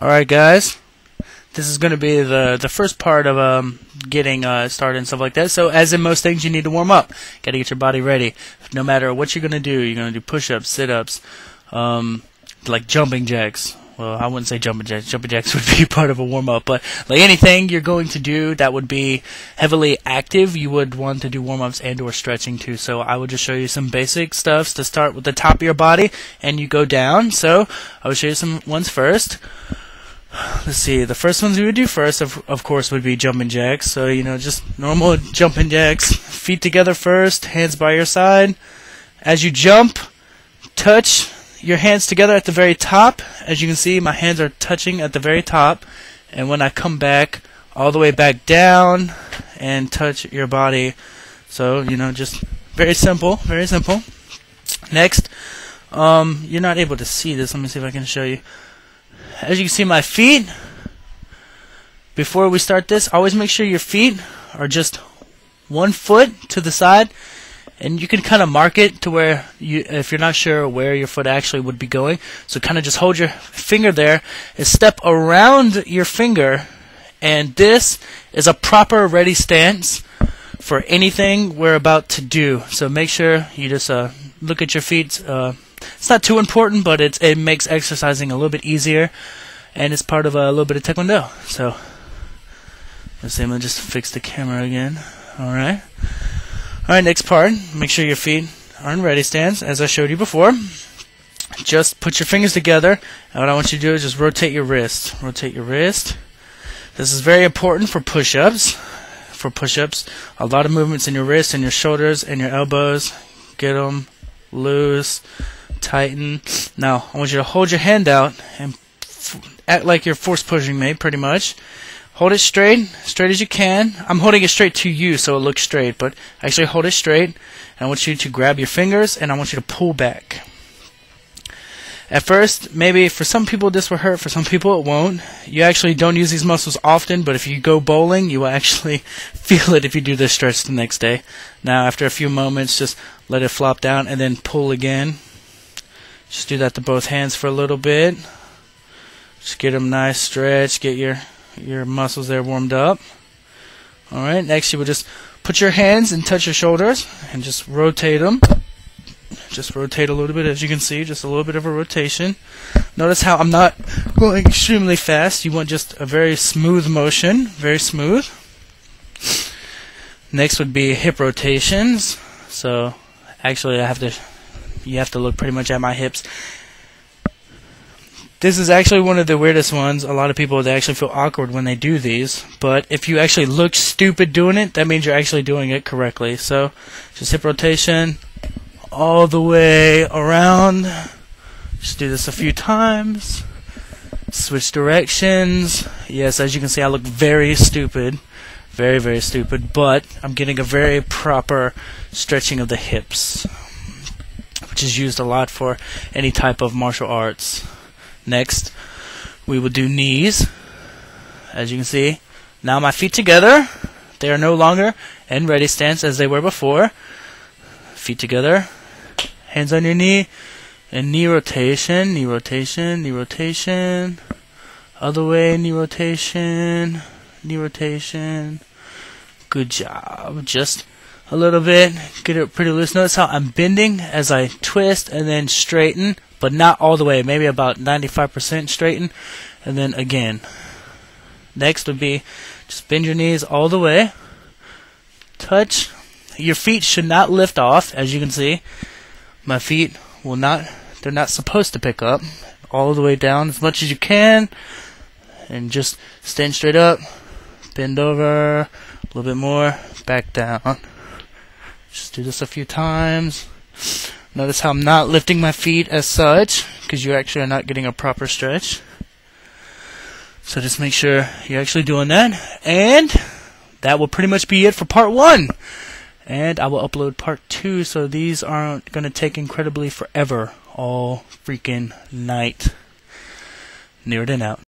Alright guys, this is going to be the first part of getting started and stuff like that. So as in most things, you need to warm up. Got to get your body ready. No matter what you're going to do, you're going to do push-ups, sit-ups, like jumping jacks. Well, I wouldn't say jumping jacks. Jumping jacks would be part of a warm-up, but like anything you're going to do that would be heavily active, you would want to do warm-ups and or stretching too. So I will just show you some basic stuff to start with the top of your body, and you go down. So I will show you some ones first. Let's see, the first ones we would do first, of course, would be jumping jacks. So, you know, just normal jumping jacks. Feet together first, hands by your side. As you jump, touch your hands together at the very top. As you can see, my hands are touching at the very top. And when I come back, all the way back down and touch your body. So, you know, just very simple, very simple. Next, you're not able to see this. Let me see if I can show you. As you can see my feet, before we start this, always make sure your feet are just 1 foot to the side, and you can kind of mark it to where if you're not sure where your foot actually would be going, so kind of just hold your finger there and step around your finger, and this is a proper ready stance for anything we're about to do. So make sure you just look at your feet. It's not too important, but it makes exercising a little bit easier, and it's part of a little bit of Taekwondo. So let's see, I'm gonna just fix the camera again. Alright, next part, make sure your feet are in ready stance as I showed you before. Just put your fingers together, and what I want you to do is just rotate your wrist. Rotate your wrist. This is very important for push-ups. For push-ups, a lot of movements in your wrists and your shoulders and your elbows. Get them loose, tighten. Now I want you to hold your hand out and act like you're force pushing me, pretty much. Hold it straight as you can. I'm holding it straight to you so it looks straight, but actually hold it straight, and I want you to grab your fingers and I want you to pull back. At first, maybe for some people this will hurt, for some people it won't. You actually don't use these muscles often, but if you go bowling, you will actually feel it if you do this stretch the next day. Now, after a few moments, just let it flop down and then pull again. Just do that to both hands for a little bit. Just get them nice stretch, get your muscles there warmed up. Alright, next you will just put your hands and touch your shoulders and just rotate them. Just rotate a little bit, as you can see, just a little bit of a rotation. Notice how I'm not going extremely fast. You want just a very smooth motion, very smooth. Next would be hip rotations. So actually you have to look pretty much at my hips. This is actually one of the weirdest ones. A lot of people, they actually feel awkward when they do these, but if you actually look stupid doing it, that means you're actually doing it correctly. So just hip rotation all the way around. Just do this a few times. Switch directions. Yes, as you can see, I look very stupid. Very, very stupid, but I'm getting a very proper stretching of the hips, which is used a lot for any type of martial arts. Next, we will do knees. As you can see, now my feet together. They are no longer in ready stance as they were before. Feet together. Hands on your knee, and knee rotation, knee rotation, knee rotation. Other way, knee rotation, knee rotation. Good job. Just a little bit. Get it pretty loose. Notice how I'm bending as I twist and then straighten, but not all the way. Maybe about 95% straighten, and then again. Next would be just bend your knees all the way. Touch. Your feet should not lift off, as you can see. My feet will not, they're not supposed to pick up. All the way down as much as you can. And just stand straight up. Bend over. A little bit more. Back down. Just do this a few times. Notice how I'm not lifting my feet as such, because you actually are not getting a proper stretch. So just make sure you're actually doing that. And that will pretty much be it for part 1. And I will upload part 2, so these aren't going to take incredibly forever all freaking night. Neared and out.